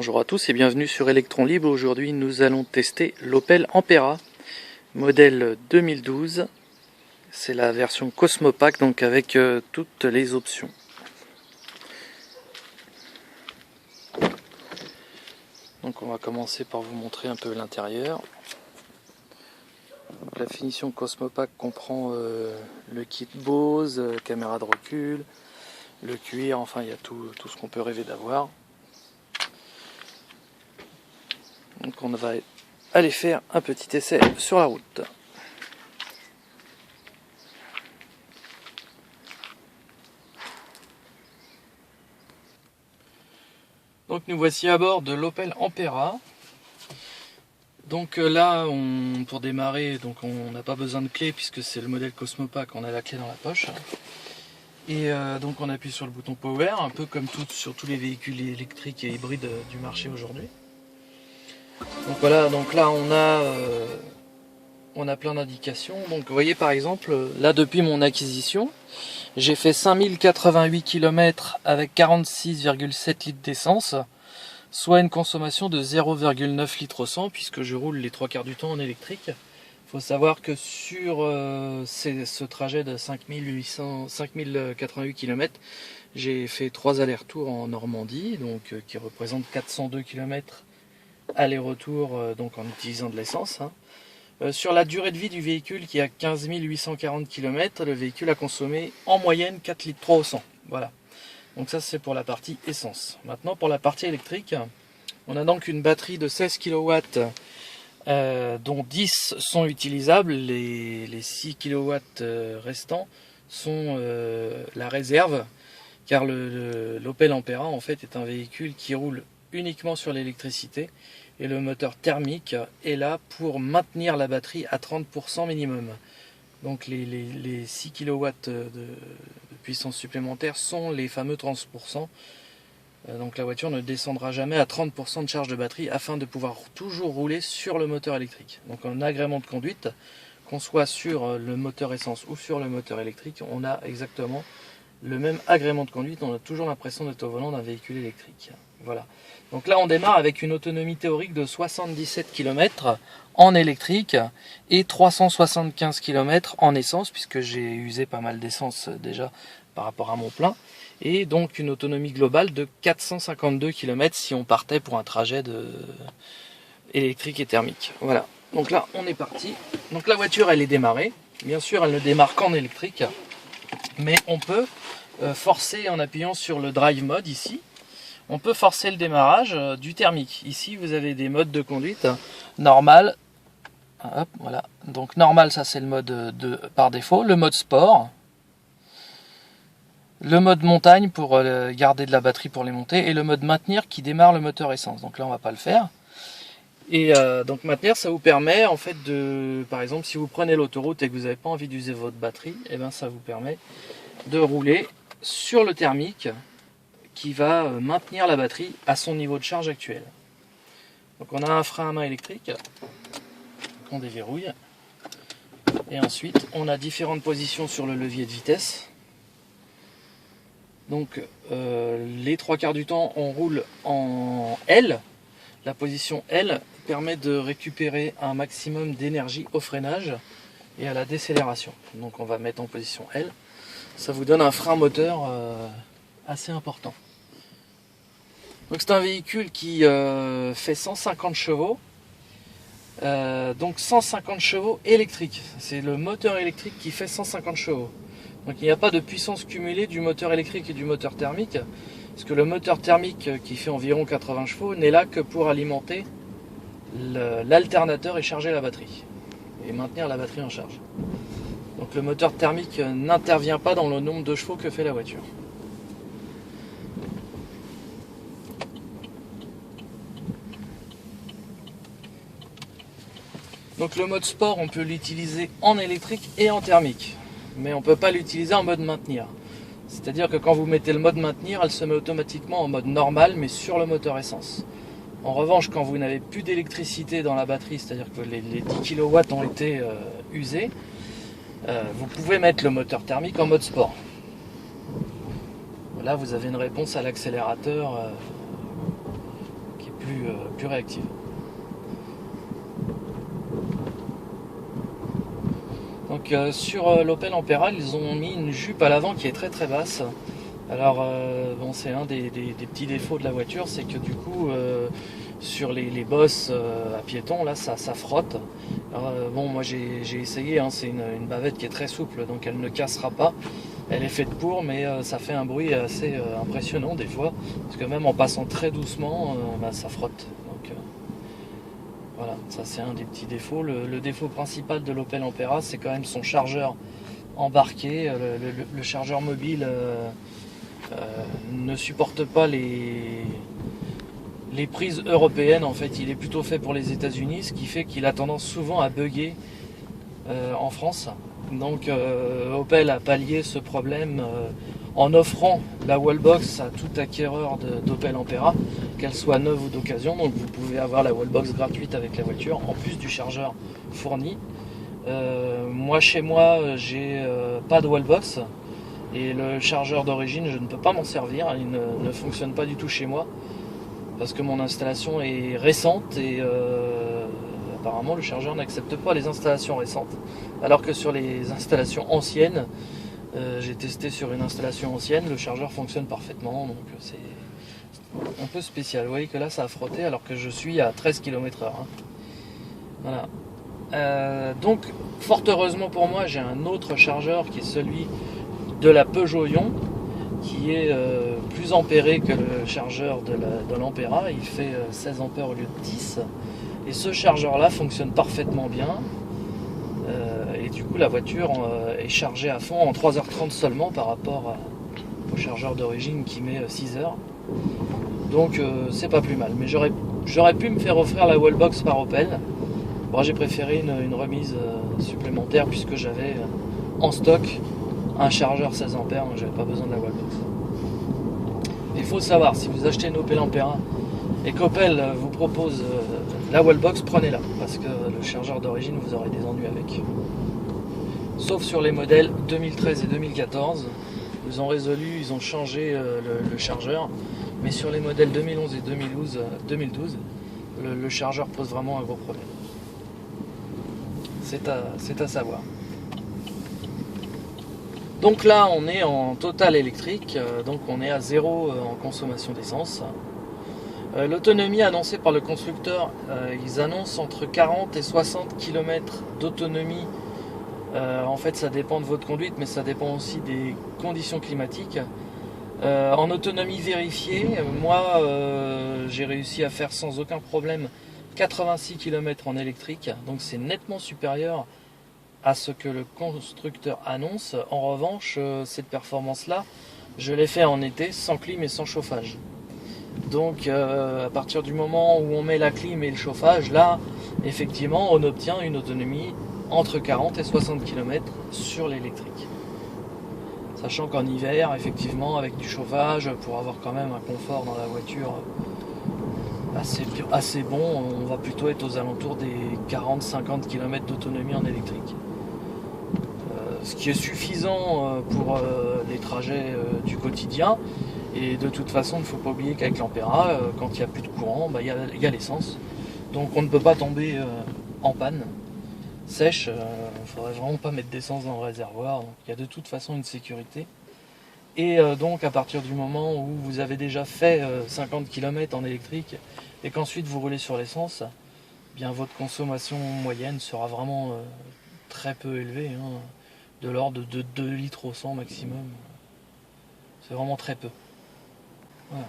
Bonjour à tous et bienvenue sur Electron Libre. Aujourd'hui nous allons tester l'Opel Ampera, modèle 2012. C'est la version Cosmopack, donc avec toutes les options. Donc on va commencer par vous montrer un peu l'intérieur. La finition Cosmopack comprend le kit Bose, caméra de recul, le cuir, enfin il y a tout ce qu'on peut rêver d'avoir. Donc on va aller faire un petit essai sur la route. Donc nous voici à bord de l'Opel Ampera. Donc là, pour démarrer, donc on n'a pas besoin de clé puisque c'est le modèle Cosmopack, on a la clé dans la poche. Et donc on appuie sur le bouton Power, un peu comme sur tous les véhicules électriques et hybrides du marché aujourd'hui. Donc voilà, donc là on a plein d'indications. Donc vous voyez par exemple, là depuis mon acquisition, j'ai fait 5088 km avec 46,7 litres d'essence, soit une consommation de 0,9 litres au 100 puisque je roule les 3/4 du temps en électrique. Il faut savoir que sur ce trajet de 5088 km, j'ai fait 3 allers-retours en Normandie, donc qui représente 402 km aller-retour donc en utilisant de l'essence. Sur la durée de vie du véhicule qui a 15 840 km, le véhicule a consommé en moyenne 4 litres 3 au 100. Voilà. Donc ça c'est pour la partie essence. Maintenant pour la partie électrique, on a donc une batterie de 16 kW dont 10 sont utilisables. Les 6 kW restants sont la réserve, car l'Opel Ampera en fait est un véhicule qui roule uniquement sur l'électricité et le moteur thermique est là pour maintenir la batterie à 30% minimum. Donc les 6 kW de puissance supplémentaire sont les fameux 30%. Donc la voiture ne descendra jamais à 30% de charge de batterie afin de pouvoir toujours rouler sur le moteur électrique. Donc en agrément de conduite, qu'on soit sur le moteur essence ou sur le moteur électrique, on a exactement le même agrément de conduite, on a toujours l'impression d'être au volant d'un véhicule électrique. Voilà. Donc là on démarre avec une autonomie théorique de 77 km en électrique et 375 km en essence, puisque j'ai usé pas mal d'essence déjà par rapport à mon plein, et donc une autonomie globale de 452 km si on partait pour un trajet électrique et thermique. Voilà, donc là on est parti. Donc la voiture elle est démarrée, bien sûr elle ne démarre qu'en électrique, mais on peut forcer en appuyant sur le drive mode ici. On peut forcer le démarrage du thermique. Ici, vous avez des modes de conduite. Normal. Hop, voilà. Donc normal, ça c'est le mode par défaut. Le mode sport. Le mode montagne pour garder de la batterie pour les montées. Et le mode maintenir qui démarre le moteur essence. Donc là, on va pas le faire. Et donc maintenir, ça vous permet en fait par exemple, si vous prenez l'autoroute et que vous n'avez pas envie d'user votre batterie, et ben ça vous permet de rouler sur le thermique qui va maintenir la batterie à son niveau de charge actuel. Donc on a un frein à main électrique qu'on déverrouille, et ensuite on a différentes positions sur le levier de vitesse. Donc les 3/4 du temps on roule en L. La position L permet de récupérer un maximum d'énergie au freinage et à la décélération. Donc on va mettre en position L. Ça vous donne un frein moteur assez important. Donc c'est un véhicule qui fait 150 chevaux, donc 150 chevaux électriques. C'est le moteur électrique qui fait 150 chevaux. Donc il n'y a pas de puissance cumulée du moteur électrique et du moteur thermique, parce que le moteur thermique qui fait environ 80 chevaux n'est là que pour alimenter l'alternateur et charger la batterie, et maintenir la batterie en charge. Donc le moteur thermique n'intervient pas dans le nombre de chevaux que fait la voiture. Donc le mode sport, on peut l'utiliser en électrique et en thermique, mais on ne peut pas l'utiliser en mode maintenir. C'est-à-dire que quand vous mettez le mode maintenir, elle se met automatiquement en mode normal, mais sur le moteur essence. En revanche, quand vous n'avez plus d'électricité dans la batterie, c'est-à-dire que les 10 kW ont été usés, vous pouvez mettre le moteur thermique en mode sport. Là, vous avez une réponse à l'accélérateur qui est plus réactive. Donc sur l'Opel Ampera, ils ont mis une jupe à l'avant qui est très très basse. Alors bon, c'est un des petits défauts de la voiture, c'est que du coup sur les bosses à piéton là ça frotte. Alors, bon, moi j'ai essayé, hein, c'est une bavette qui est très souple, donc elle ne cassera pas. Elle est faite pour, mais ça fait un bruit assez impressionnant des fois, parce que même en passant très doucement, ça frotte. Donc voilà, ça c'est un des petits défauts. Le défaut principal de l'Opel Ampera, c'est quand même son chargeur embarqué. Le chargeur mobile ne supporte pas les prises européennes. En fait, il est plutôt fait pour les États-Unis, ce qui fait qu'il a tendance souvent à bugger en France. Donc Opel a pallié ce problème en offrant la wallbox à tout acquéreur d'Opel Ampera, qu'elle soit neuve ou d'occasion. Donc vous pouvez avoir la wallbox gratuite avec la voiture, en plus du chargeur fourni. Moi chez moi, j'ai pas de wallbox, et le chargeur d'origine, je ne peux pas m'en servir, il ne fonctionne pas du tout chez moi, parce que mon installation est récente et apparemment le chargeur n'accepte pas les installations récentes. Alors que sur les installations anciennes, j'ai testé sur une installation ancienne, le chargeur fonctionne parfaitement, donc c'est un peu spécial. Vous voyez que là ça a frotté alors que je suis à 13 km/h. Voilà. Donc fort heureusement pour moi, j'ai un autre chargeur qui est celui de la Peugeot Ion, qui est plus ampéré que le chargeur de l'Ampera. Il fait 16 ampères au lieu de 10, et ce chargeur là fonctionne parfaitement bien, et du coup la voiture est chargée à fond en 3h30 seulement par rapport au chargeur d'origine qui met 6 heures. Donc c'est pas plus mal, mais j'aurais pu me faire offrir la wallbox par Opel. Bon, j'ai préféré une remise supplémentaire, puisque j'avais en stock un chargeur 16 ampères, donc j'avais pas besoin de la wallbox. Il faut savoir, si vous achetez une Opel Ampera et qu'Opel vous propose la wallbox, prenez-la, parce que le chargeur d'origine, vous aurez des ennuis avec. Sauf sur les modèles 2013 et 2014, ils ont résolu, ils ont changé le chargeur, mais sur les modèles 2011 et 2012, le chargeur pose vraiment un gros problème. C'est à savoir. Donc là on est en total électrique, donc on est à 0 en consommation d'essence. L'autonomie annoncée par le constructeur, ils annoncent entre 40 et 60 km d'autonomie. En fait ça dépend de votre conduite, mais ça dépend aussi des conditions climatiques. En autonomie vérifiée, moi j'ai réussi à faire sans aucun problème 86 km en électrique, donc c'est nettement supérieur à ce que le constructeur annonce. En revanche, cette performance-là, je l'ai fait en été sans clim et sans chauffage. Donc à partir du moment où on met la clim et le chauffage, là, effectivement, on obtient une autonomie entre 40 et 60 km sur l'électrique. Sachant qu'en hiver, effectivement, avec du chauffage, pour avoir quand même un confort dans la voiture assez bon, on va plutôt être aux alentours des 40-50 km d'autonomie en électrique. Ce qui est suffisant pour les trajets du quotidien. Et de toute façon, il ne faut pas oublier qu'avec l'Ampera, quand il n'y a plus de courant, il y a l'essence. Donc on ne peut pas tomber en panne sèche. Il ne faudrait vraiment pas mettre d'essence dans le réservoir. Donc, il y a de toute façon une sécurité. Et donc à partir du moment où vous avez déjà fait 50 km en électrique et qu'ensuite vous roulez sur l'essence, bien votre consommation moyenne sera vraiment très peu élevée, hein, de l'ordre de 2 litres au 100 maximum. C'est vraiment très peu. Voilà.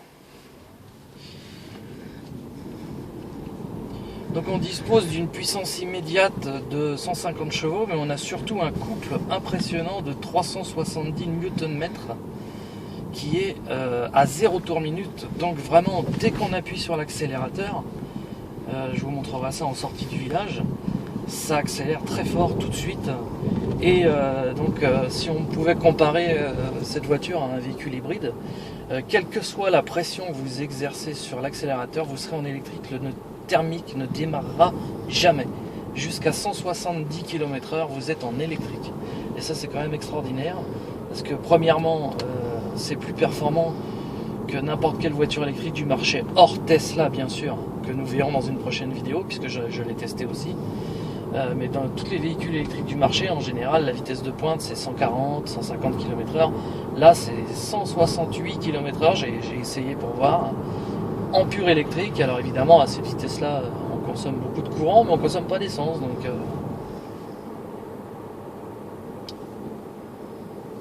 Donc on dispose d'une puissance immédiate de 150 chevaux, mais on a surtout un couple impressionnant de 370 Nm qui est à 0 tour minute. Donc vraiment, dès qu'on appuie sur l'accélérateur, je vous montrerai ça en sortie du village, ça accélère très fort tout de suite. Et donc si on pouvait comparer cette voiture à un véhicule hybride, quelle que soit la pression que vous exercez sur l'accélérateur, vous serez en électrique. Le thermique ne démarrera jamais. Jusqu'à 170 km/h, vous êtes en électrique. Et ça, c'est quand même extraordinaire, parce que premièrement, c'est plus performant Donc n'importe quelle voiture électrique du marché, hors Tesla bien sûr, que nous verrons dans une prochaine vidéo, puisque je l'ai testé aussi. Mais dans tous les véhicules électriques du marché, en général, la vitesse de pointe c'est 140, 150 km/h. Là c'est 168 km/h, j'ai essayé pour voir. En pur électrique, alors évidemment à cette vitesse-là, on consomme beaucoup de courant, mais on ne consomme pas d'essence.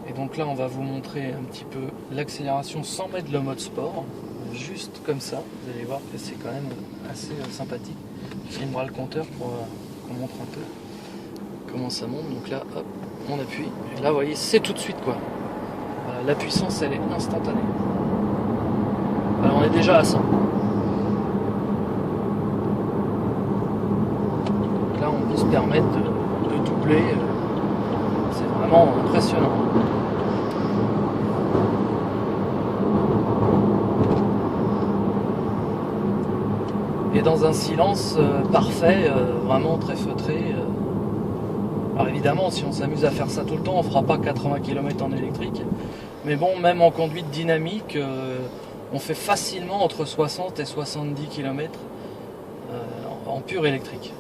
Et donc là, on va vous montrer un petit peu l'accélération sans mettre le mode sport, juste comme ça. Vous allez voir que c'est quand même assez sympathique. Je filmerai le compteur pour qu'on montre un peu comment ça monte. Donc là, hop, on appuie. Et là, vous voyez, c'est tout de suite quoi. Voilà, la puissance, elle est instantanée. Alors, on est déjà à 100. Donc là, on peut se permettre de doubler. C'est vraiment impressionnant. Et dans un silence parfait, vraiment très feutré. Alors évidemment, si on s'amuse à faire ça tout le temps, on ne fera pas 80 km en électrique. Mais bon, même en conduite dynamique, on fait facilement entre 60 et 70 km en pur électrique.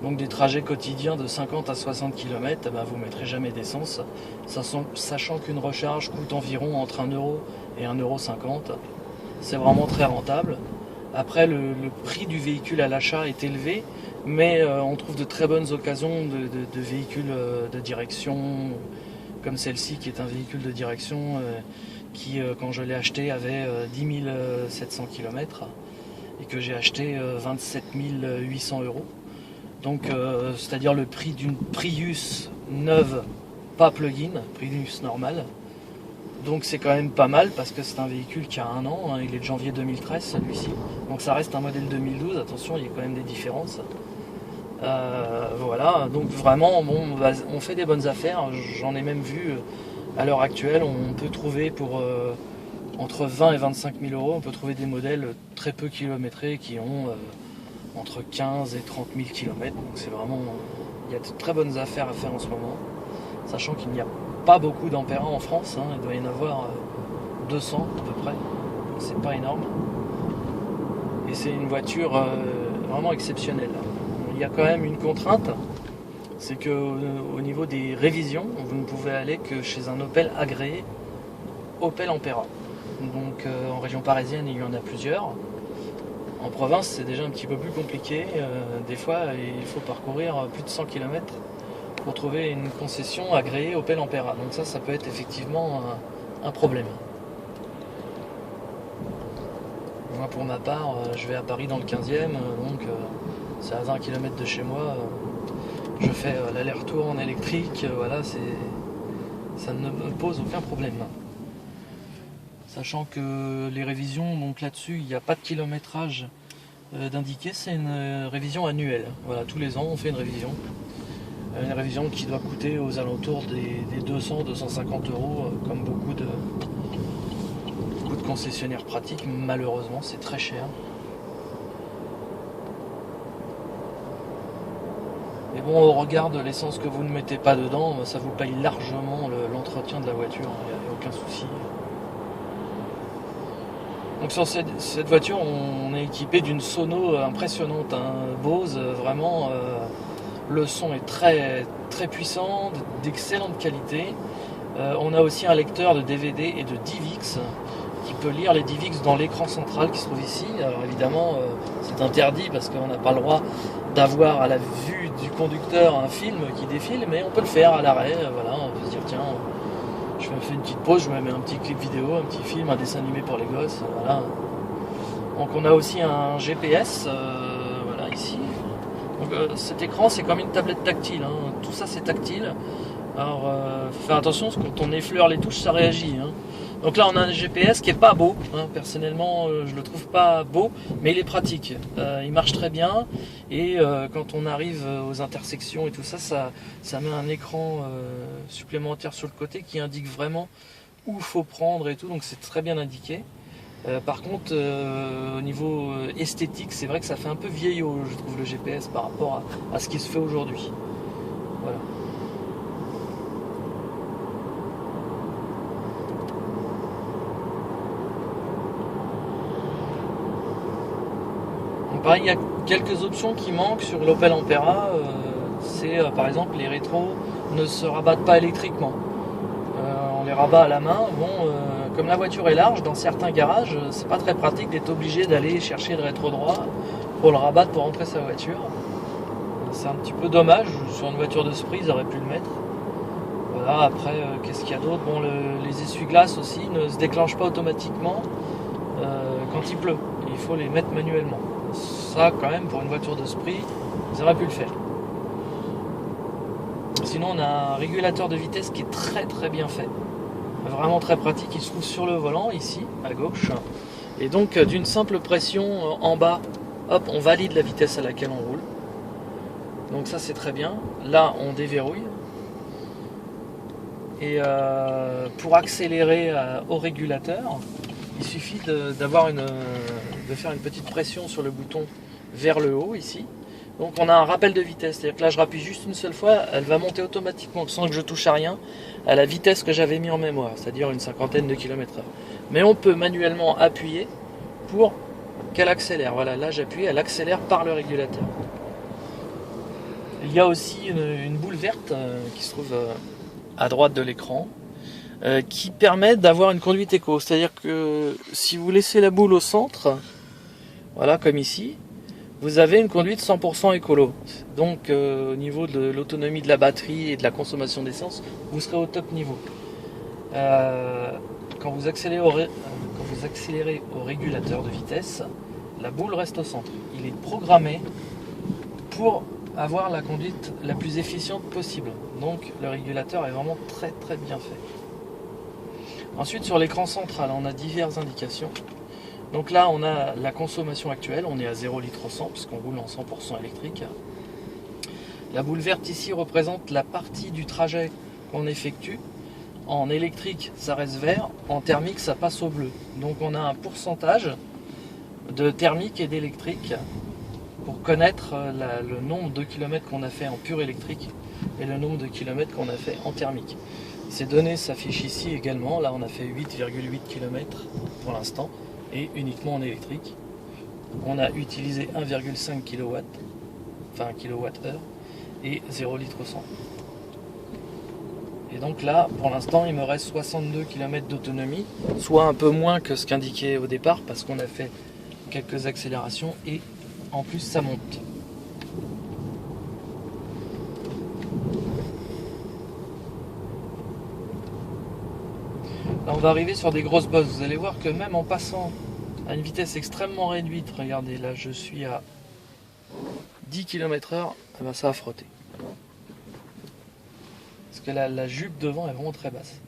Donc des trajets quotidiens de 50 à 60 km, vous ne mettrez jamais d'essence, sachant qu'une recharge coûte environ entre 1 € et 1,50 €. C'est vraiment très rentable. Après, le prix du véhicule à l'achat est élevé, mais on trouve de très bonnes occasions de véhicules de direction, comme celle-ci qui est un véhicule de direction qui, quand je l'ai acheté, avait 10 700 km et que j'ai acheté 27 800 €. Donc, c'est-à-dire le prix d'une Prius neuve, pas plug-in, Prius normale. Donc c'est quand même pas mal parce que c'est un véhicule qui a 1 an, hein, il est de janvier 2013 celui-ci. Donc ça reste un modèle 2012, attention, il y a quand même des différences. Voilà, donc vraiment, bon, on fait des bonnes affaires. J'en ai même vu à l'heure actuelle, on peut trouver pour entre 20 et 25 000 €, on peut trouver des modèles très peu kilométrés qui ont entre 15 et 30 000 km. Donc c'est vraiment, il y a de très bonnes affaires à faire en ce moment, sachant qu'il n'y a pas beaucoup d'ampéras en France, hein, il doit y en avoir 200 à peu près, c'est pas énorme. Et c'est une voiture vraiment exceptionnelle. Il y a quand même une contrainte, c'est que au niveau des révisions, vous ne pouvez aller que chez un Opel agréé Opel Ampera. Donc en région parisienne, il y en a plusieurs. En province, c'est déjà un petit peu plus compliqué. Des fois, il faut parcourir plus de 100 km pour trouver une concession agréée Opel Ampera. Donc ça peut être effectivement un problème. Moi, pour ma part, je vais à Paris dans le 15e, donc c'est à 20 km de chez moi. Je fais l'aller-retour en électrique, voilà, ça ne me pose aucun problème. Sachant que les révisions, donc là-dessus, il n'y a pas de kilométrage d'indiqué, c'est une révision annuelle. Voilà, tous les ans, on fait une révision. Une révision qui doit coûter aux alentours des 200-250 €, comme beaucoup de concessionnaires pratiques. Malheureusement, c'est très cher. Mais bon, au regard de l'essence que vous ne mettez pas dedans, ça vous paye largement l'entretien de la voiture, il n'y a aucun souci. Donc sur cette voiture, on est équipé d'une sono impressionnante, hein. Bose, vraiment, le son est très, très puissant, d'excellente qualité. On a aussi un lecteur de DVD et de DivX qui peut lire les DivX dans l'écran central qui se trouve ici. Alors évidemment, c'est interdit parce qu'on n'a pas le droit d'avoir à la vue du conducteur un film qui défile, mais on peut le faire à l'arrêt. Voilà, on peut se dire tiens, je me fais une petite pause, je me mets un petit clip vidéo, un petit film, un dessin animé pour les gosses. Voilà. Donc on a aussi un GPS, voilà ici. Donc cet écran c'est comme une tablette tactile, hein. Tout ça c'est tactile. Alors faut faire attention parce que quand on effleure les touches ça réagit, hein. Donc là on a un GPS qui est pas beau, hein. Personnellement je le trouve pas beau, mais il est pratique, il marche très bien. Et quand on arrive aux intersections et tout ça, ça met un écran supplémentaire sur le côté qui indique vraiment où il faut prendre et tout, donc c'est très bien indiqué. Par contre, au niveau esthétique, c'est vrai que ça fait un peu vieillot, je trouve, le GPS par rapport à ce qui se fait aujourd'hui. Voilà. Pareil, il y a quelques options qui manquent sur l'Opel Ampera. C'est par exemple les rétros ne se rabattent pas électriquement. On les rabat à la main. Bon, comme la voiture est large, dans certains garages, c'est pas très pratique d'être obligé d'aller chercher le rétro droit pour le rabattre pour rentrer sa voiture. C'est un petit peu dommage. Sur une voiture de ce prix, ils auraient pu le mettre. Voilà, après, qu'est-ce qu'il y a d'autre? Bon, les essuie-glaces aussi ne se déclenchent pas automatiquement quand il pleut. Il faut les mettre manuellement. Ça, quand même, pour une voiture de ce prix, ils auraient pu le faire. Sinon, on a un régulateur de vitesse qui est très très bien fait. Vraiment très pratique. Il se trouve sur le volant, ici, à gauche. Et donc, d'une simple pression en bas, hop, on valide la vitesse à laquelle on roule. Donc ça, c'est très bien. Là, on déverrouille. Et pour accélérer au régulateur, il suffit de faire une petite pression sur le bouton vers le haut ici. Donc on a un rappel de vitesse, c'est-à-dire que là je rappuie juste une seule fois, elle va monter automatiquement sans que je touche à rien à la vitesse que j'avais mis en mémoire, c'est-à-dire une 50aine de km/h. Mais on peut manuellement appuyer pour qu'elle accélère. Voilà, là j'appuie, elle accélère par le régulateur. Il y a aussi une boule verte qui se trouve à droite de l'écran, qui permet d'avoir une conduite éco. C'est-à-dire que si vous laissez la boule au centre, voilà comme ici, vous avez une conduite 100% écolo. Donc au niveau de l'autonomie de la batterie et de la consommation d'essence, vous serez au top niveau. Quand vous accélérez au régulateur de vitesse, la boule reste au centre. Il est programmé pour avoir la conduite la plus efficiente possible. Donc le régulateur est vraiment très très bien fait. Ensuite, sur l'écran central, on a diverses indications. Donc là, on a la consommation actuelle, on est à 0 litre au 100 puisqu'on roule en 100% électrique. La boule verte ici représente la partie du trajet qu'on effectue. En électrique, ça reste vert, en thermique, ça passe au bleu. Donc on a un pourcentage de thermique et d'électrique pour connaître le nombre de kilomètres qu'on a fait en pur électrique et le nombre de kilomètres qu'on a fait en thermique. Ces données s'affichent ici également. Là, on a fait 8,8 km pour l'instant et uniquement en électrique. On a utilisé 1,5 kW, enfin kWh et 0 litre au 100. Et donc là, pour l'instant, il me reste 62 km d'autonomie, soit un peu moins que ce qu'indiquait au départ parce qu'on a fait quelques accélérations et en plus ça monte. Là, on va arriver sur des grosses bosses. Vous allez voir que même en passant à une vitesse extrêmement réduite, regardez, là je suis à 10 km/h, eh ben, ça a frotté. Parce que la jupe devant est vraiment très basse.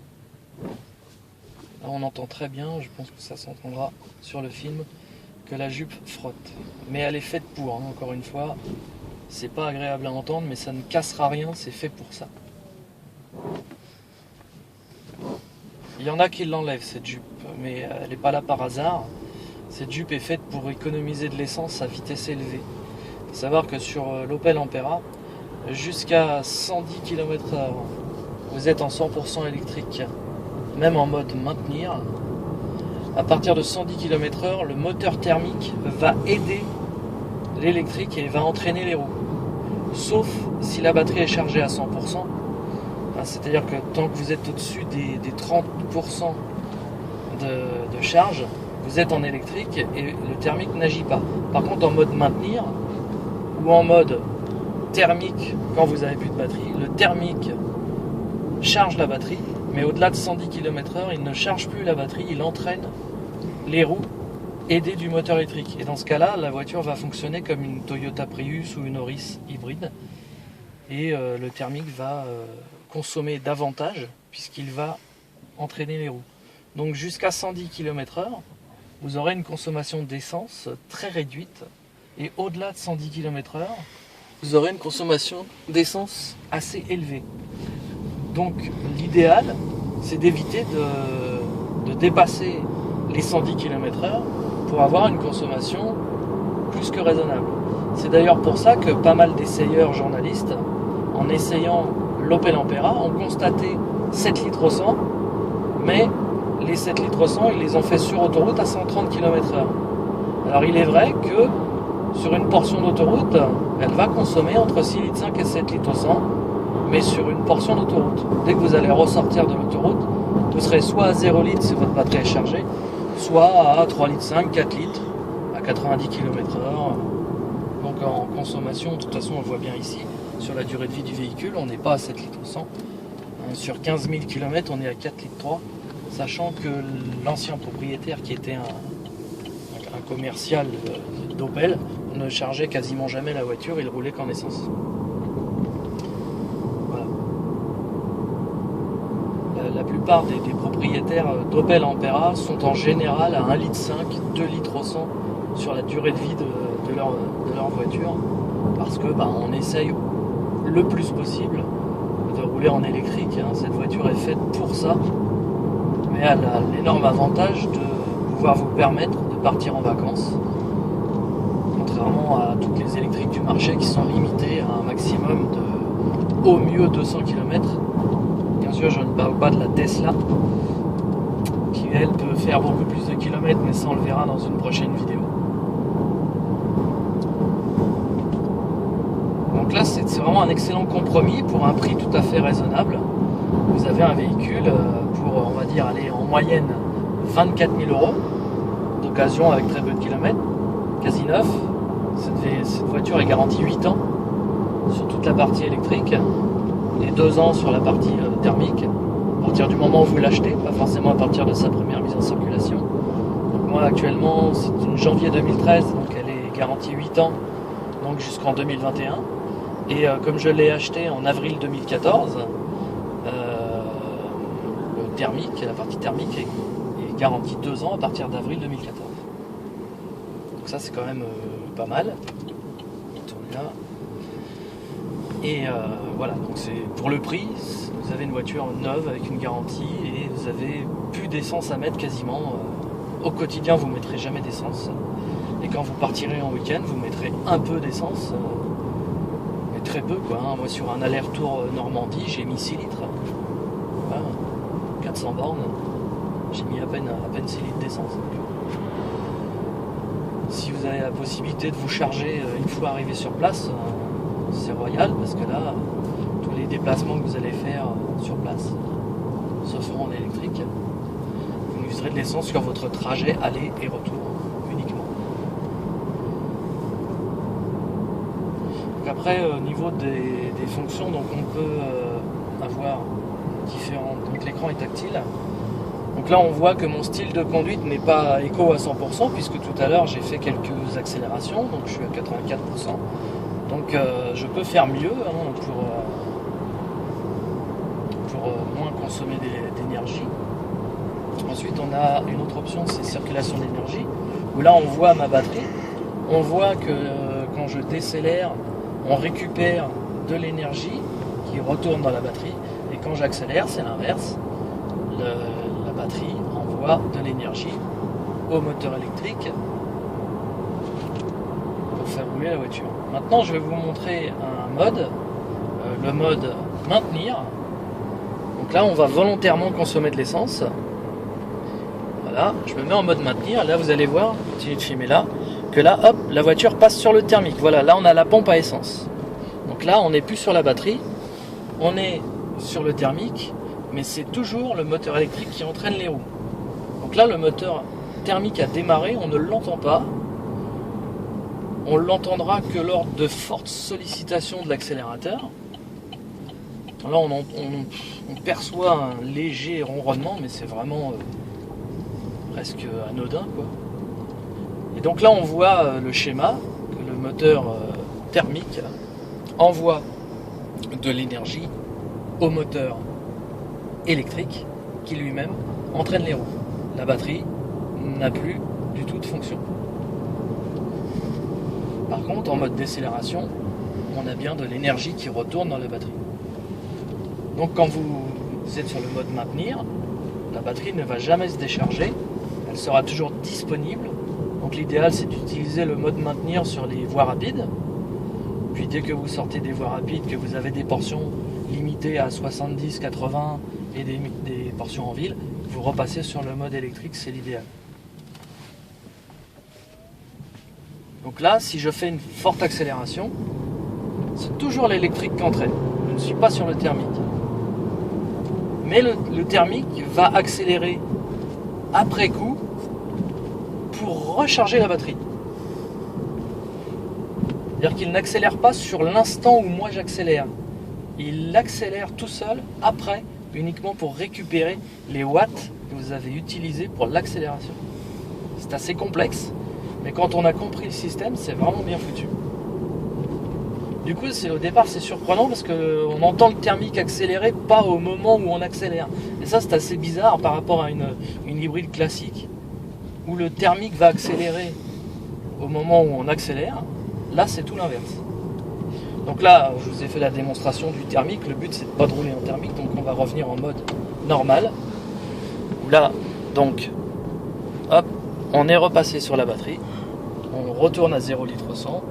Là, on entend très bien, je pense que ça s'entendra sur le film, que la jupe frotte. Mais elle est faite pour, hein, encore une fois. C'est pas agréable à entendre, mais ça ne cassera rien, c'est fait pour ça. Il y en a qui l'enlèvent cette jupe, mais elle n'est pas là par hasard. Cette jupe est faite pour économiser de l'essence à vitesse élevée. Il faut savoir que sur l'Opel Ampera, jusqu'à 110 km/h, vous êtes en 100% électrique, même en mode maintenir. À partir de 110 km/h, le moteur thermique va aider l'électrique et va entraîner les roues. Sauf si la batterie est chargée à 100%. C'est-à-dire que tant que vous êtes au-dessus des 30% de charge, vous êtes en électrique et le thermique n'agit pas. Par contre, en mode maintenir ou en mode thermique, quand vous avez plus de batterie, le thermique charge la batterie, mais au-delà de 110 km/h, il ne charge plus la batterie, il entraîne les roues aidées du moteur électrique. Et dans ce cas-là, la voiture va fonctionner comme une Toyota Prius ou une Auris hybride. Et le thermique va consommer davantage puisqu'il va entraîner les roues. Donc jusqu'à 110 km/h, vous aurez une consommation d'essence très réduite. Et au-delà de 110 km/h, vous aurez une consommation d'essence assez élevée. Donc l'idéal, c'est d'éviter de dépasser les 110 km/h pour avoir une consommation plus que raisonnable. C'est d'ailleurs pour ça que pas mal d'essayeurs journalistes, en essayant l'Opel Ampera, ont constaté 7 litres au 100, mais les 7 litres au 100, ils les ont fait sur autoroute à 130 km/h. Alors il est vrai que Sur une portion d'autoroute, elle va consommer entre 6,5 litres et 7 litres au 100, mais sur une portion d'autoroute. Dès que vous allez ressortir de l'autoroute, vous serez soit à 0 litres si votre batterie est chargée, soit à 3,5 litres, 4 litres, à 90 km/h. Donc en consommation, de toute façon on le voit bien ici, sur la durée de vie du véhicule, on n'est pas à 7 litres au 100. Sur 15 000 km, on est à 4 litres 3, sachant que l'ancien propriétaire qui était un commercial d'Opel ne chargeait quasiment jamais la voiture, il roulait qu'en essence. Voilà. La plupart des propriétaires d'Opel Ampera sont en général à 1,5 litre, 2 litres au 100 sur la durée de vie de leur voiture, parce que on essaye le plus possible de rouler en électrique. Cette voiture est faite pour ça, mais elle a l'énorme avantage de pouvoir vous permettre de partir en vacances, contrairement à toutes les électriques du marché qui sont limitées à un maximum de au mieux 200 km. Bien sûr, je ne parle pas de la Tesla, qui elle peut faire beaucoup plus de kilomètres, mais ça on le verra dans une prochaine vidéo. Donc là, c'est vraiment un excellent compromis pour un prix tout à fait raisonnable. Vous avez un véhicule pour, on va dire, aller en moyenne 24 000 € d'occasion avec très peu de kilomètres, quasi neuf. Cette voiture est garantie 8 ans sur toute la partie électrique et 2 ans sur la partie thermique, à partir du moment où vous l'achetez, pas forcément à partir de sa première mise en circulation. Donc moi actuellement, c'est une janvier 2013, donc elle est garantie 8 ans, donc jusqu'en 2021. Et comme je l'ai acheté en avril 2014, le thermique, la partie thermique est garantie 2 ans à partir d'avril 2014. Donc ça c'est quand même pas mal. Il tourne là. Et voilà, donc c'est pour le prix, vous avez une voiture neuve avec une garantie et vous avez plus d'essence à mettre quasiment. Au quotidien vous ne mettrez jamais d'essence. Et quand vous partirez en week-end, vous mettrez un peu d'essence. Très peu quoi, Moi sur un aller-retour Normandie j'ai mis 6 litres, voilà. 400 bornes, j'ai mis à peine 6 litres d'essence. Si vous avez la possibilité de vous charger une fois arrivé sur place, c'est royal, parce que là tous les déplacements que vous allez faire sur place se feront en électrique. Vous userez de l'essence sur votre trajet aller et retour uniquement. Après, au niveau des fonctions, donc on peut avoir différentes. Donc l'écran est tactile. Donc là, on voit que mon style de conduite n'est pas éco à 100%, puisque tout à l'heure j'ai fait quelques accélérations, donc je suis à 84%. Donc je peux faire mieux pour moins consommer d'énergie. Ensuite, on a une autre option, c'est circulation d'énergie, où là on voit ma batterie. On voit que quand je décélère, on récupère de l'énergie qui retourne dans la batterie, et quand j'accélère, c'est l'inverse. La batterie envoie de l'énergie au moteur électrique pour faire rouler la voiture. Maintenant, je vais vous montrer un mode, le mode maintenir. Donc là, on va volontairement consommer de l'essence. Voilà, je me mets en mode maintenir. Là, vous allez voir, continuez de filmer là, que là, hop, la voiture passe sur le thermique. Voilà, là on a la pompe à essence. Donc là, on n'est plus sur la batterie, on est sur le thermique, mais c'est toujours le moteur électrique qui entraîne les roues. Donc là, le moteur thermique a démarré, on ne l'entend pas. On l'entendra que lors de fortes sollicitations de l'accélérateur. Là, on perçoit un léger ronronnement, mais c'est vraiment presque anodin, quoi. Et donc là on voit le schéma, que le moteur thermique envoie de l'énergie au moteur électrique qui lui-même entraîne les roues. La batterie n'a plus du tout de fonction. Par contre, en mode décélération, on a bien de l'énergie qui retourne dans la batterie. Donc quand vous êtes sur le mode maintenir, la batterie ne va jamais se décharger, elle sera toujours disponible. Donc l'idéal c'est d'utiliser le mode maintenir sur les voies rapides. Puis dès que vous sortez des voies rapides, que vous avez des portions limitées à 70, 80 et des portions en ville, vous repassez sur le mode électrique, c'est l'idéal. Donc là, si je fais une forte accélération, c'est toujours l'électrique qui entraîne. Je ne suis pas sur le thermique. Mais le thermique va accélérer après coup pour recharger la batterie. C'est-à-dire qu'il n'accélère pas sur l'instant où moi j'accélère. Il accélère tout seul après, uniquement pour récupérer les watts que vous avez utilisés pour l'accélération. C'est assez complexe, mais quand on a compris le système, c'est vraiment bien foutu. Du coup, au départ, c'est surprenant parce qu'on entend le thermique accélérer pas au moment où on accélère. Et ça, c'est assez bizarre par rapport à une hybride classique où le thermique va accélérer au moment où on accélère. Là, c'est tout l'inverse. Donc là, je vous ai fait la démonstration du thermique. Le but, c'est de pas de rouler en thermique, donc on va revenir en mode normal. Où là, donc, hop, on est repassé sur la batterie. On retourne à 0 litre 100.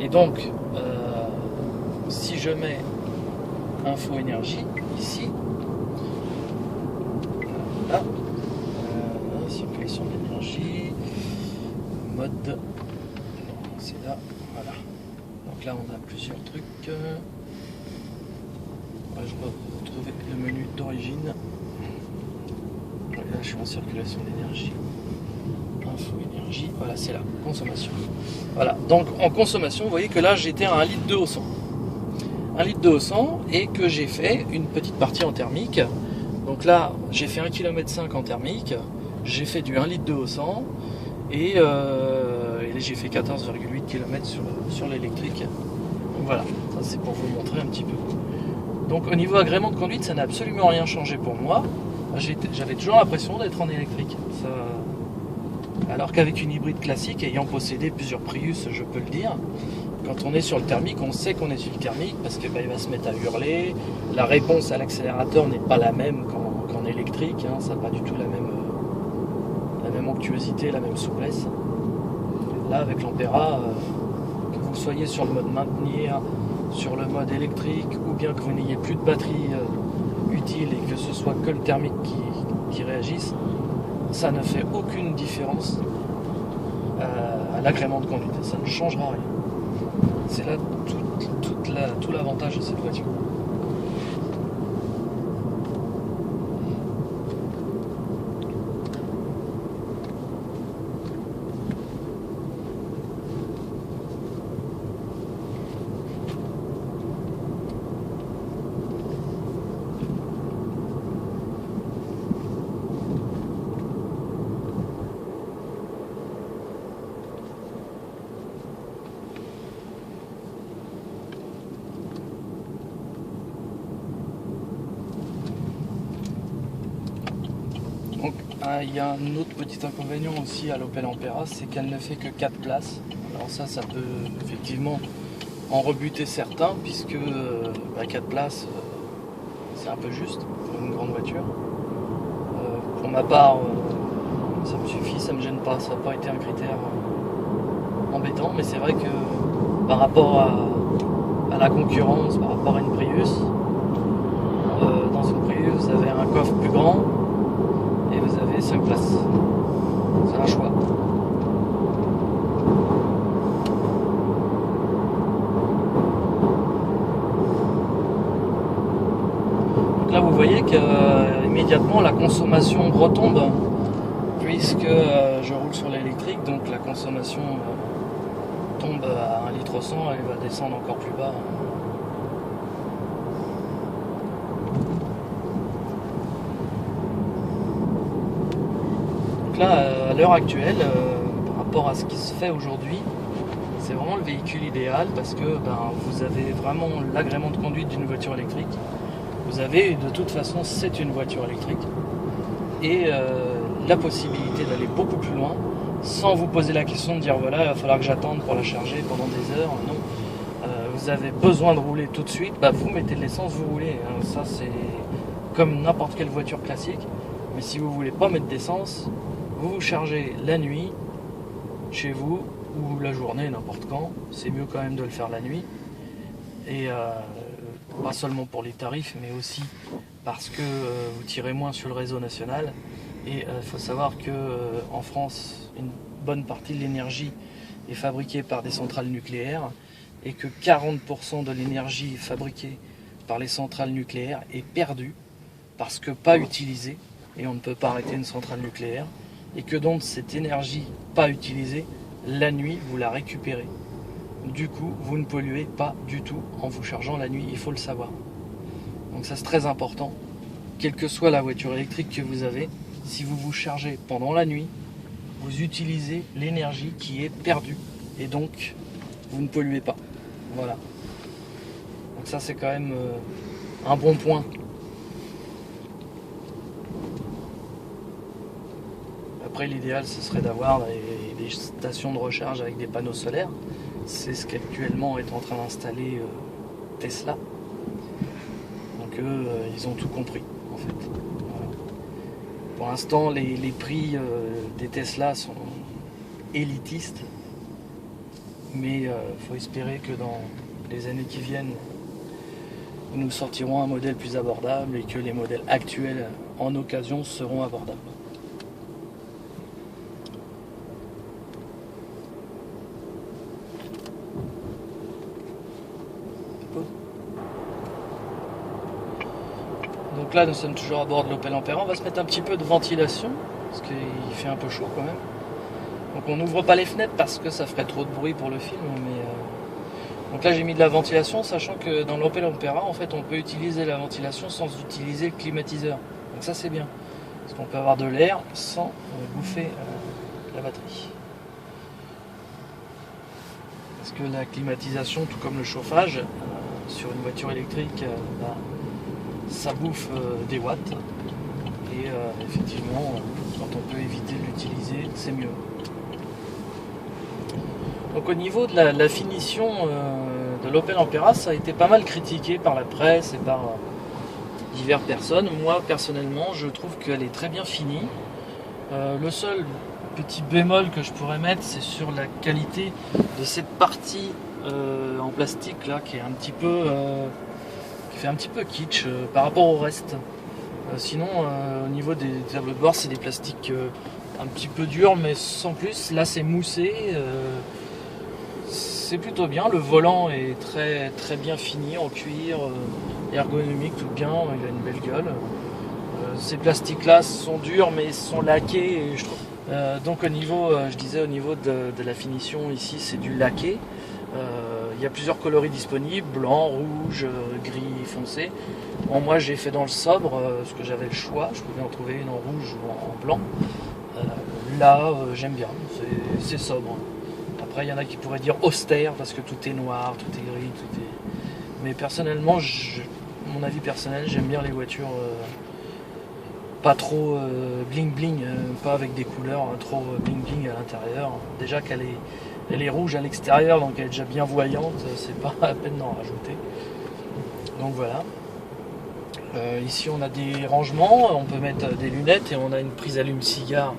Et donc, si je mets info énergie ici, là, circulation d'énergie, mode, non, c'est là, voilà. Donc là on a plusieurs trucs. Je vais retrouver le menu d'origine. Là je suis en circulation d'énergie. Info énergie, voilà c'est là, consommation. Voilà, donc en consommation, vous voyez que là j'étais à 1 litre 2 au 100. 1 litre 2 au 100 et que j'ai fait une petite partie en thermique. Donc là j'ai fait 1,5 km en thermique, j'ai fait du 1 litre 2 au 100 et j'ai fait 14,8 km sur l'électrique. Donc voilà, ça c'est pour vous montrer un petit peu. Donc au niveau agrément de conduite, ça n'a absolument rien changé pour moi. J'avais toujours l'impression d'être en électrique. Alors qu'avec une hybride classique, ayant possédé plusieurs Prius, je peux le dire, quand on est sur le thermique, on sait qu'on est sur le thermique parce qu'il va se mettre à hurler. La réponse à l'accélérateur n'est pas la même qu'en électrique, hein, ça n'a pas du tout la même onctuosité, la même souplesse. Là, avec l'Ampera, que vous soyez sur le mode maintenir, sur le mode électrique, ou bien que vous n'ayez plus de batterie utile et que ce soit que le thermique qui réagisse, ça ne fait aucune différence à l'agrément de conduite. Ça ne changera rien. C'est là tout l'avantage de cette voiture. Donc, il y a un autre petit inconvénient aussi à l'Opel Ampera, c'est qu'elle ne fait que 4 places. Alors ça peut effectivement en rebuter certains, puisque 4 places, c'est un peu juste pour une grande voiture. Pour ma part, ça me suffit, ça me gêne pas, ça n'a pas été un critère embêtant, mais c'est vrai que par rapport à la concurrence, par rapport à une Prius, dans une Prius, vous avez un coffre plus grand, et vous avez 5 places. C'est un choix. Donc là vous voyez que immédiatement la consommation retombe puisque je roule sur l'électrique, donc la consommation tombe à 1 litre 100, elle va descendre encore plus bas. Là, à l'heure actuelle, par rapport à ce qui se fait aujourd'hui, c'est vraiment le véhicule idéal parce que vous avez vraiment l'agrément de conduite d'une voiture électrique. Vous avez, de toute façon, c'est une voiture électrique. Et la possibilité d'aller beaucoup plus loin sans vous poser la question de dire voilà, il va falloir que j'attende pour la charger pendant des heures. Non. Vous avez besoin de rouler tout de suite, vous mettez de l'essence, vous roulez. Ça, c'est comme n'importe quelle voiture classique. Mais si vous voulez pas mettre d'essence, vous vous chargez la nuit, chez vous, ou la journée, n'importe quand. C'est mieux quand même de le faire la nuit. Et pas seulement pour les tarifs, mais aussi parce que vous tirez moins sur le réseau national. Et il faut savoir qu'en France, une bonne partie de l'énergie est fabriquée par des centrales nucléaires et que 40% de l'énergie fabriquée par les centrales nucléaires est perdue parce que pas utilisée, et on ne peut pas arrêter une centrale nucléaire, et que donc cette énergie pas utilisée, la nuit, vous la récupérez. Du coup, vous ne polluez pas du tout en vous chargeant la nuit, il faut le savoir. Donc ça c'est très important. Quelle que soit la voiture électrique que vous avez, si vous vous chargez pendant la nuit, vous utilisez l'énergie qui est perdue. Et donc, vous ne polluez pas. Voilà. Donc ça c'est quand même un bon point. Après l'idéal ce serait d'avoir des stations de recharge avec des panneaux solaires. C'est ce qu'actuellement est en train d'installer Tesla. Donc eux, ils ont tout compris en fait. Voilà. Pour l'instant les prix des Tesla sont élitistes. Mais il faut espérer que dans les années qui viennent, nous sortirons un modèle plus abordable et que les modèles actuels en occasion seront abordables. Donc là nous sommes toujours à bord de l'Opel Ampera. On va se mettre un petit peu de ventilation parce qu'il fait un peu chaud quand même. Donc on n'ouvre pas les fenêtres parce que ça ferait trop de bruit pour le film. Donc là j'ai mis de la ventilation, sachant que dans l'Opel Ampera en fait on peut utiliser la ventilation sans utiliser le climatiseur. Donc ça c'est bien. Parce qu'on peut avoir de l'air sans bouffer la batterie. Parce que la climatisation, tout comme le chauffage, sur une voiture électrique, ça bouffe des watts. Et effectivement, quand on peut éviter de l'utiliser, c'est mieux. Donc au niveau de la finition de l'Opel Ampera, ça a été pas mal critiqué par la presse et par diverses personnes. Moi personnellement, je trouve qu'elle est très bien finie. Le seul petit bémol que je pourrais mettre, c'est sur la qualité de cette partie en plastique là, qui est un petit peu, qui fait un petit peu kitsch par rapport au reste. Sinon, au niveau des tableaux de bord, c'est des plastiques un petit peu durs, mais sans plus. Là, c'est moussé. C'est plutôt bien. Le volant est très très bien fini en cuir, ergonomique, tout bien. Il a une belle gueule. Ces plastiques-là sont durs, mais sont laqués. Et je trouve. Donc au niveau, je disais au niveau de la finition ici, c'est du laqué. Il y a plusieurs coloris disponibles, blanc, rouge, gris foncé. Bon, moi j'ai fait dans le sobre, parce que j'avais le choix, je pouvais en trouver une en rouge ou en blanc. Là j'aime bien, c'est sobre. Après il y en a qui pourraient dire austère parce que tout est noir, tout est gris, tout est... Mais personnellement, mon avis personnel, j'aime bien les voitures pas trop bling bling, pas avec des couleurs trop bling bling à l'intérieur. Déjà elle est rouge à l'extérieur, donc elle est déjà bien voyante, c'est pas la peine d'en rajouter. Donc voilà. Ici on a des rangements, on peut mettre des lunettes et on a une prise allume-cigare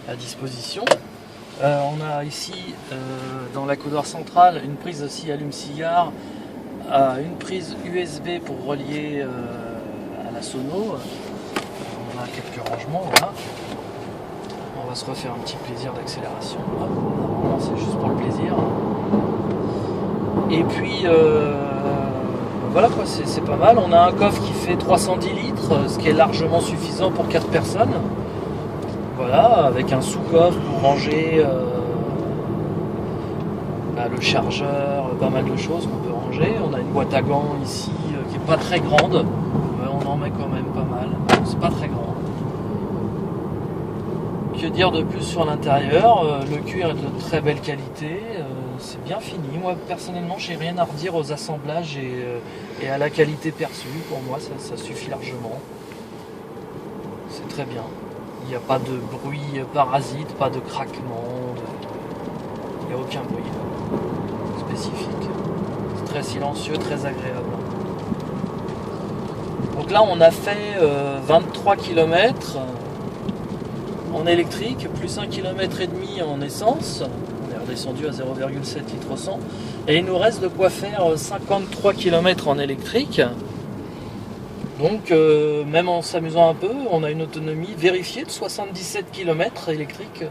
à disposition. On a ici dans la coudoir centrale une prise aussi allume-cigare, une prise USB pour relier à la sono. On a quelques rangements, voilà. On va se refaire un petit plaisir d'accélération. Normalement c'est juste pour le plaisir. Et puis voilà quoi, c'est pas mal. On a un coffre qui fait 310 litres, ce qui est largement suffisant pour 4 personnes. Voilà, avec un sous-coffre pour ranger le chargeur, pas mal de choses qu'on peut ranger. On a une boîte à gants ici qui est pas très grande. On en met quand même pas mal. C'est pas très grand. Que dire de plus sur l'intérieur? Le cuir est de très belle qualité. C'est bien fini. Moi personnellement, j'ai rien à redire aux assemblages et à la qualité perçue. Pour moi, ça suffit largement. C'est très bien. Il n'y a pas de bruit parasite, pas de craquement. Il n'y a aucun bruit spécifique. C'est très silencieux, très agréable. Donc là, on a fait 23 km en électrique, plus 1,5 km en essence. On est redescendu à 0,7 litres au 100. Et il nous reste de quoi faire 53 km en électrique. Donc, même en s'amusant un peu, on a une autonomie vérifiée de 77 km électrique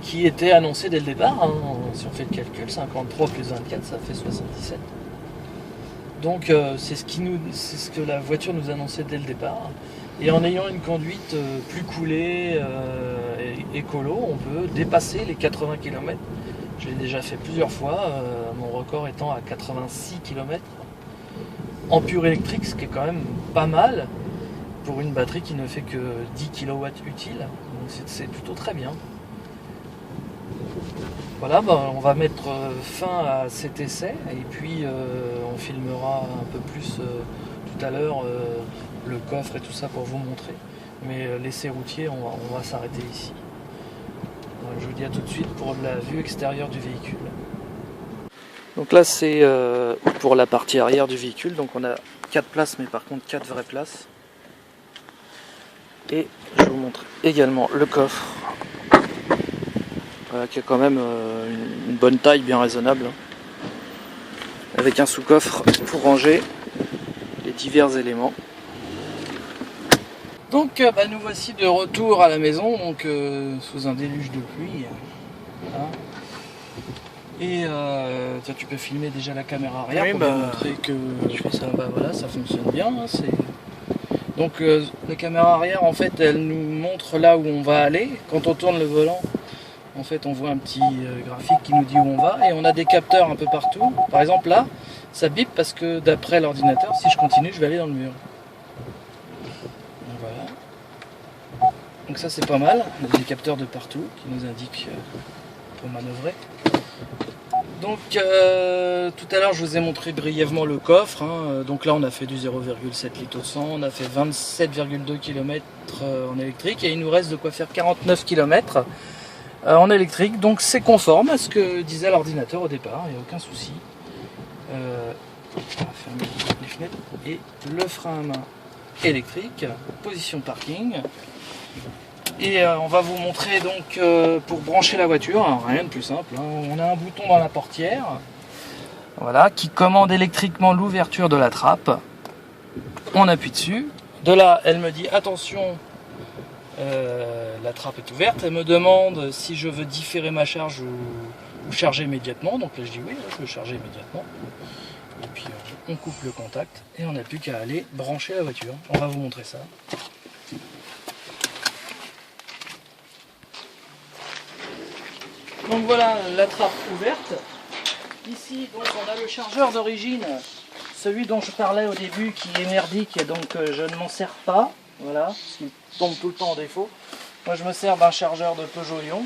qui était annoncé dès le départ. Hein. Si on fait le calcul, 53 plus 24, ça fait 77. Donc c'est ce que la voiture nous annonçait dès le départ. Et en ayant une conduite plus coulée et écolo, on peut dépasser les 80 km. Je l'ai déjà fait plusieurs fois, mon record étant à 86 km en pur électrique, ce qui est quand même pas mal pour une batterie qui ne fait que 10 kW utile. Donc c'est plutôt très bien. Voilà, on va mettre fin à cet essai et puis on filmera un peu plus tout à l'heure le coffre et tout ça pour vous montrer. Mais l'essai routier, on va s'arrêter ici. Donc, je vous dis à tout de suite pour la vue extérieure du véhicule. Donc là c'est pour la partie arrière du véhicule, donc on a 4 places mais par contre 4 vraies places. Et je vous montre également le coffre. Qui a quand même une bonne taille bien raisonnable, avec un sous-coffre pour ranger les divers éléments. Donc nous voici de retour à la maison, donc sous un déluge de pluie. Voilà. Et tiens, tu peux filmer déjà la caméra arrière pour bien montrer que voilà, ça fonctionne bien. Hein, donc la caméra arrière, en fait, elle nous montre là où on va aller. Quand on tourne le volant, en fait, on voit un petit graphique qui nous dit où on va et on a des capteurs un peu partout. Par exemple, là, ça bip parce que d'après l'ordinateur, si je continue, je vais aller dans le mur. Donc, voilà. Donc ça, c'est pas mal. On a des capteurs de partout qui nous indiquent pour manœuvrer. Donc, tout à l'heure, je vous ai montré brièvement le coffre. Hein. Donc là, on a fait du 0,7 litres au 100. On a fait 27,2 km en électrique et il nous reste de quoi faire 49 km. En électrique, donc c'est conforme à ce que disait l'ordinateur au départ, il n'y a aucun souci. On va fermer les fenêtres et le frein à main électrique, position parking. Et on va vous montrer donc pour brancher la voiture, alors, rien de plus simple, hein. On a un bouton dans la portière, voilà, qui commande électriquement l'ouverture de la trappe. On appuie dessus, de là elle me dit attention. La trappe est ouverte, elle me demande si je veux différer ma charge ou charger immédiatement, donc là je dis oui, je veux charger immédiatement, et puis on coupe le contact et on n'a plus qu'à aller brancher la voiture. On va vous montrer ça. Donc voilà la trappe ouverte. Ici donc on a le chargeur d'origine, celui dont je parlais au début qui est merdique et donc je ne m'en sers pas. Voilà, parce qu'il tombe tout le temps en défaut. Moi je me sers d'un chargeur de Peugeot Lyon,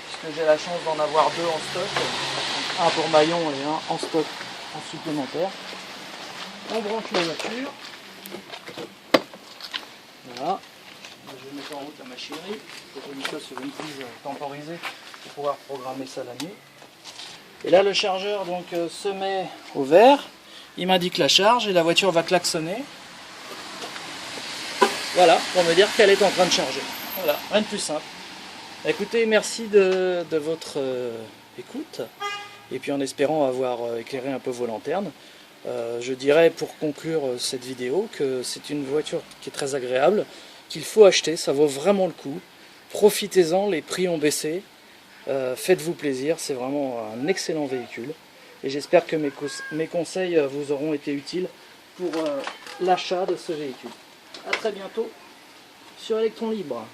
puisque j'ai la chance d'en avoir 2 en stock, un pour Maillon et un en stock en supplémentaire. On branche la voiture. Voilà. Je vais mettre en route la machinerie. J'ai mis ça sur une prise temporisée pour pouvoir programmer ça la nuit. Et là le chargeur donc se met au vert. Il m'indique la charge et la voiture va klaxonner. Voilà, pour me dire qu'elle est en train de charger. Voilà, rien de plus simple. Écoutez, merci de votre écoute. Et puis en espérant avoir éclairé un peu vos lanternes, je dirais pour conclure cette vidéo que c'est une voiture qui est très agréable, qu'il faut acheter, ça vaut vraiment le coup. Profitez-en, les prix ont baissé. Faites-vous plaisir, c'est vraiment un excellent véhicule. Et j'espère que mes conseils vous auront été utiles pour l'achat de ce véhicule. A très bientôt sur Electron Libre.